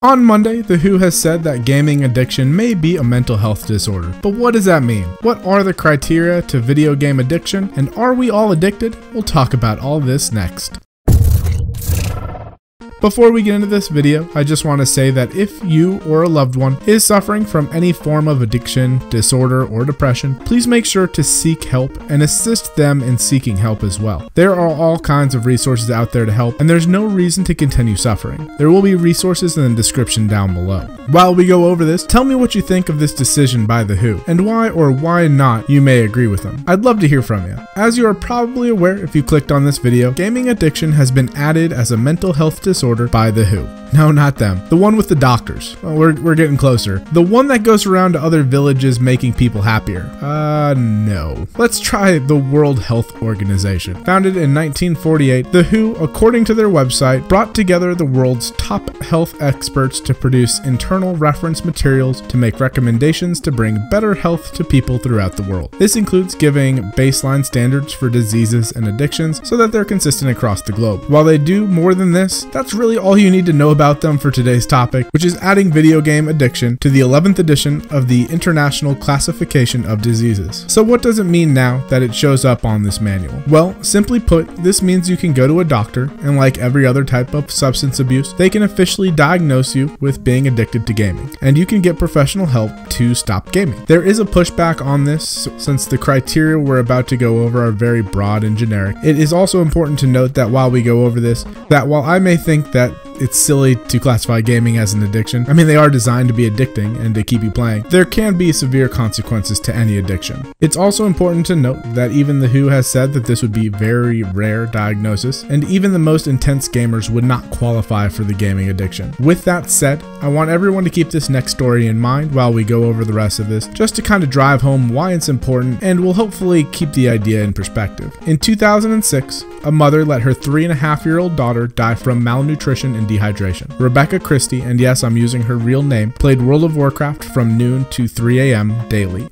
On Monday, The Who has said that gaming addiction may be a mental health disorder. But what does that mean? What are the criteria to video game addiction? And are we all addicted? We'll talk about all this next. Before we get into this video, I just want to say that if you or a loved one is suffering from any form of addiction, disorder, or depression, please make sure to seek help and assist them in seeking help as well. There are all kinds of resources out there to help, and there's no reason to continue suffering. There will be resources in the description down below. While we go over this, tell me what you think of this decision by The Who, and why or why not you may agree with them. I'd love to hear from you. As you are probably aware if you clicked on this video, gaming addiction has been added as a mental health disorder by The Who. No, not them. The one with the doctors. Well, we're getting closer. The one that goes around to other villages making people happier. No. Let's try the World Health Organization. Founded in 1948, The Who, according to their website, brought together the world's top health experts to produce internal reference materials to make recommendations to bring better health to people throughout the world. This includes giving baseline standards for diseases and addictions so that they're consistent across the globe. While they do more than this, that's really all you need to know about them for today's topic, which is adding video game addiction to the 11th edition of the International Classification of Diseases. So what does it mean now that it shows up on this manual? Well, simply put, this means you can go to a doctor, and like every other type of substance abuse, they can officially diagnose you with being addicted to gaming, and you can get professional help to stop gaming. There is a pushback on this since the criteria we're about to go over are very broad and generic. It is also important to note that while we go over this, that while I may think that it's silly to classify gaming as an addiction. I mean, they are designed to be addicting and to keep you playing. There can be severe consequences to any addiction. It's also important to note that even The Who has said that this would be very rare diagnosis, and even the most intense gamers would not qualify for the gaming addiction. With that said, I want everyone to keep this next story in mind while we go over the rest of this, just to kind of drive home why it's important, and will hopefully keep the idea in perspective. In 2006, a mother let her 3.5-year-old daughter die from malnutrition and dehydration. Rebecca Christie, and yes, I'm using her real name, played World of Warcraft from noon to 3 a.m. daily.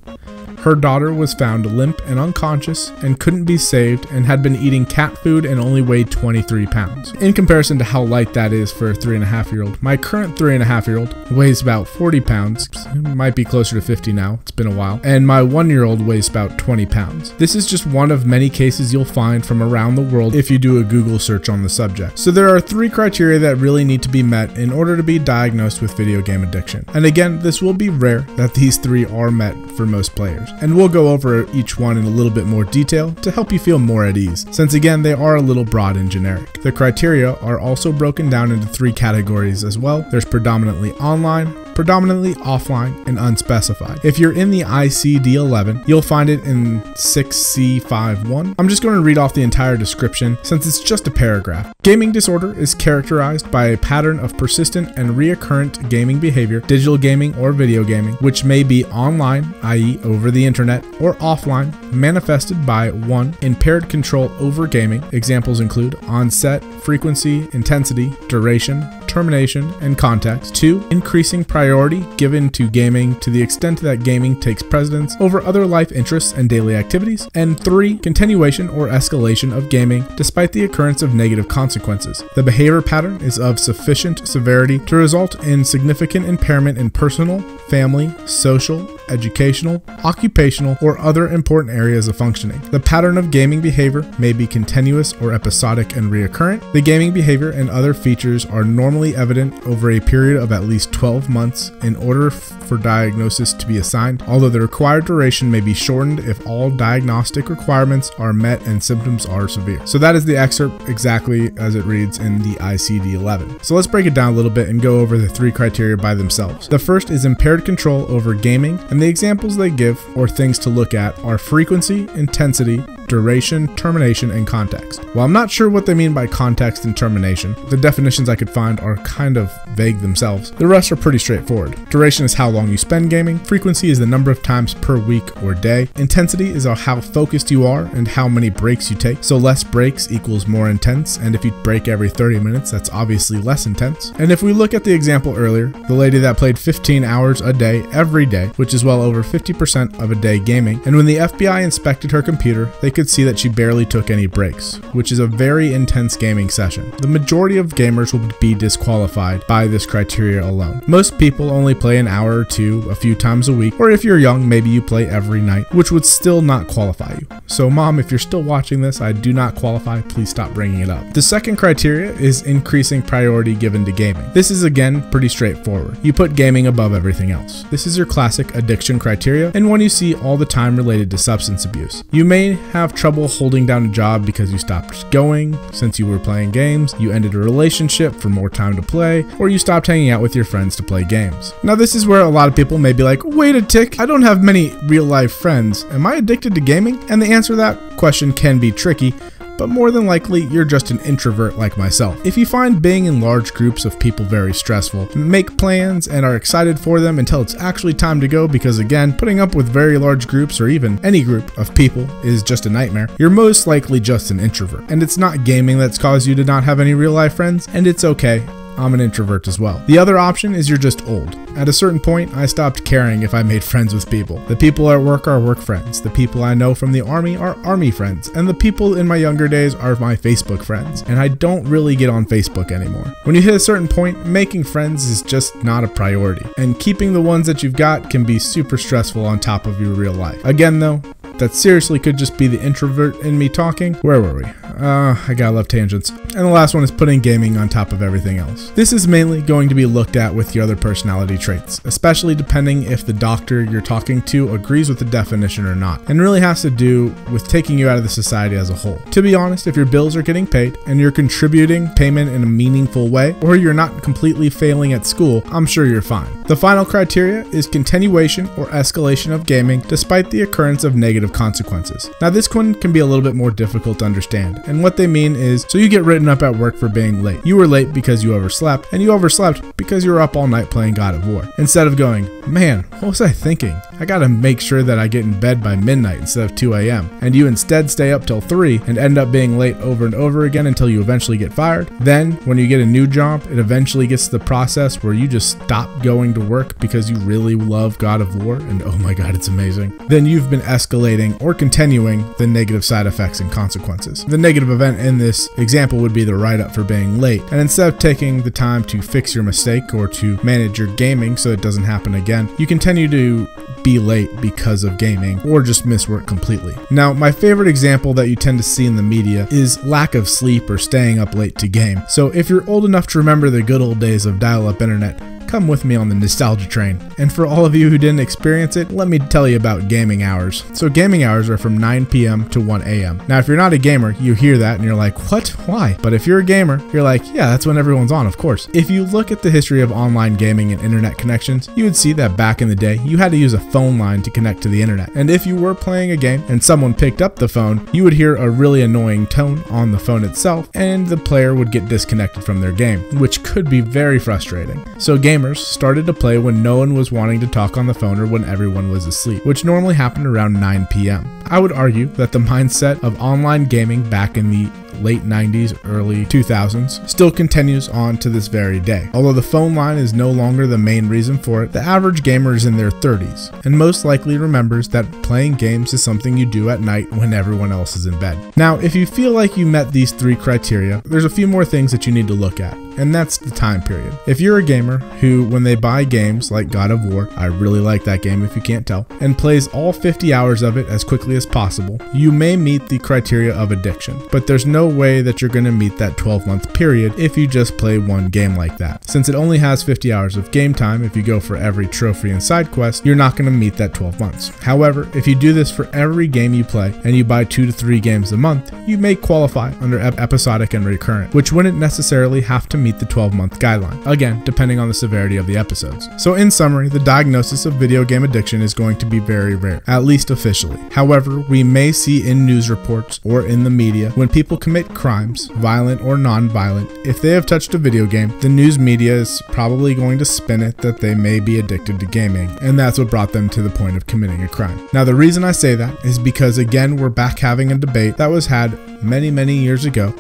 Her daughter was found limp and unconscious and couldn't be saved and had been eating cat food and only weighed 23 pounds. In comparison to how light that is for a 3.5-year-old, my current 3.5-year-old weighs about 40 pounds, might be closer to 50 now, it's been a while, and my 1-year-old weighs about 20 pounds. This is just one of many cases you'll find from around the world if you do a Google search on the subject. So there are 3 criteria that really need to be met in order to be diagnosed with video game addiction. And again, this will be rare that these 3 are met for most players. And we'll go over each one in a little bit more detail to help you feel more at ease, since again they are a little broad and generic. The criteria are also broken down into 3 categories as well. There's predominantly online, predominantly offline, and unspecified. If you're in the ICD-11, you'll find it in 6C51. I'm just going to read off the entire description since it's just a paragraph. Gaming disorder is characterized by a pattern of persistent and reoccurrent gaming behavior, digital gaming or video gaming, which may be online, i.e. over the internet, or offline, manifested by 1. Impaired control over gaming. Examples include onset, frequency, intensity, duration, termination, and context. 2. Increasing priority given to gaming to the extent that gaming takes precedence over other life interests and daily activities. And 3. Continuation or escalation of gaming despite the occurrence of negative consequences. The behavior pattern is of sufficient severity to result in significant impairment in personal, family, social, educational, occupational, or other important areas of functioning. The pattern of gaming behavior may be continuous or episodic and recurrent. The gaming behavior and other features are normally evident over a period of at least 12 months in order for diagnosis to be assigned, although the required duration may be shortened if all diagnostic requirements are met and symptoms are severe. So that is the excerpt exactly as it reads in the ICD-11. So let's break it down a little bit and go over the 3 criteria by themselves. The first is impaired control over gaming, and the examples they give or things to look at are frequency, intensity, duration, termination, and context. While I'm not sure what they mean by context and termination, the definitions I could find are kind of vague themselves. The rest are pretty straightforward. Duration is how long you spend gaming. Frequency is the number of times per week or day. Intensity is how focused you are and how many breaks you take. So less breaks equals more intense, and if you break every 30 minutes, that's obviously less intense. And if we look at the example earlier, the lady that played 15 hours a day every day, which is well over 50% of a day gaming, and when the FBI inspected her computer, they could could see that she barely took any breaks, which is a very intense gaming session. The majority of gamers will be disqualified by this criteria alone. Most people only play an hour or two a few times a week, or if you're young, maybe you play every night, which would still not qualify you. So mom, if you're still watching this, I do not qualify, please stop bringing it up. The second criteria is increasing priority given to gaming. This is again pretty straightforward. You put gaming above everything else. This is your classic addiction criteria, and one you see all the time related to substance abuse. You may have trouble holding down a job because you stopped going since you were playing games, you ended a relationship for more time to play, or you stopped hanging out with your friends to play games. Now this is where a lot of people may be like, wait a tick, I don't have many real life friends. Am I addicted to gaming? And the answer to that question can be tricky, but more than likely, you're just an introvert like myself. If you find being in large groups of people very stressful, make plans and are excited for them until it's actually time to go, because again, putting up with very large groups or even any group of people is just a nightmare, you're most likely just an introvert. And it's not gaming that's caused you to not have any real life friends, and it's okay. I'm an introvert as well. The other option is you're just old. At a certain point, I stopped caring if I made friends with people. The people at work are work friends. The people I know from the army are army friends. And the people in my younger days are my Facebook friends. And I don't really get on Facebook anymore. When you hit a certain point, making friends is just not a priority. And keeping the ones that you've got can be super stressful on top of your real life. Again though, that seriously could just be the introvert in me talking. Where were we? I gotta love tangents. And the last one is putting gaming on top of everything else. This is mainly going to be looked at with your other personality traits, especially depending if the doctor you're talking to agrees with the definition or not, and really has to do with taking you out of the society as a whole. To be honest, if your bills are getting paid and you're contributing payment in a meaningful way, or you're not completely failing at school, I'm sure you're fine. The final criteria is continuation or escalation of gaming despite the occurrence of negative consequences. Now this one can be a little bit more difficult to understand, and what they mean is, so you get written up at work for being late. You were late because you overslept, and you overslept because you were up all night playing God of War. Instead of going, man, what was I thinking? I gotta make sure that I get in bed by midnight instead of 2 a.m. And you instead stay up till 3 and end up being late over and over again until you eventually get fired. Then, when you get a new job, it eventually gets to the process where you just stop going to work because you really love God of War, and oh my god, it's amazing. Then you've been escalating or continuing the negative side effects and consequences. The negative event in this example would be the write-up for being late, and instead of taking the time to fix your mistake or to manage your gaming so it doesn't happen again, you continue to be late because of gaming or just miss work completely. Now, my favorite example that you tend to see in the media is lack of sleep or staying up late to game. So if you're old enough to remember the good old days of dial-up internet, come with me on the nostalgia train. And for all of you who didn't experience it, let me tell you about gaming hours. So gaming hours are from 9 p.m. to 1 a.m. Now, if you're not a gamer, you hear that and you're like, what? Why? But if you're a gamer, you're like, yeah, that's when everyone's on, of course. If you look at the history of online gaming and internet connections, you would see that back in the day, you had to use a phone line to connect to the internet. And if you were playing a game and someone picked up the phone, you would hear a really annoying tone on the phone itself, and the player would get disconnected from their game, which could be very frustrating. So gamers started to play when no one was wanting to talk on the phone or when everyone was asleep, which normally happened around 9 p.m. I would argue that the mindset of online gaming back in the late 90s, early 2000s still continues on to this very day. Although the phone line is no longer the main reason for it, the average gamer is in their 30s and most likely remembers that playing games is something you do at night when everyone else is in bed. Now, if you feel like you met these 3 criteria, there's a few more things that you need to look at, and that's the time period. If you're a gamer who, when they buy games like God of War, I really like that game if you can't tell, and plays all 50 hours of it as quickly as possible, you may meet the criteria of addiction, but there's no way that you're going to meet that 12-month period if you just play one game like that. Since it only has 50 hours of game time, if you go for every trophy and side quest, you're not going to meet that 12 months. However, if you do this for every game you play and you buy 2 to 3 games a month, you may qualify under episodic and recurrent, which wouldn't necessarily have to meet the 12-month guideline, again, depending on the severity of the episodes. So in summary, the diagnosis of video game addiction is going to be very rare, at least officially. However, we may see in news reports or in the media when people commit crimes, violent or non-violent. If they have touched a video game, the news media is probably going to spin it that they may be addicted to gaming, and that's what brought them to the point of committing a crime. Now, the reason I say that is because, again, we're back having a debate that was had many years ago,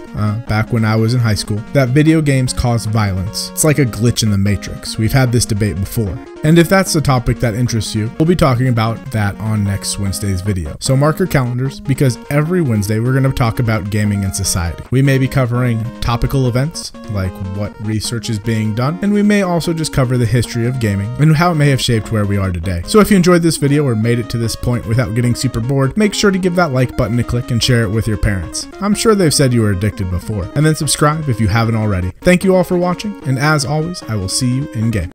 back when I was in high school, that video games cause violence. It's like a glitch in the matrix. We've had this debate before. And if that's the topic that interests you, we'll be talking about that on next Wednesday's video. So mark your calendars, because every Wednesday we're going to talk about gaming and society. We may be covering topical events, like what research is being done, and we may also just cover the history of gaming and how it may have shaped where we are today. So if you enjoyed this video or made it to this point without getting super bored, make sure to give that like button a click and share it with your parents. I'm sure they've said you were addicted before. And then subscribe if you haven't already. Thank you all for watching, and as always, I will see you in game.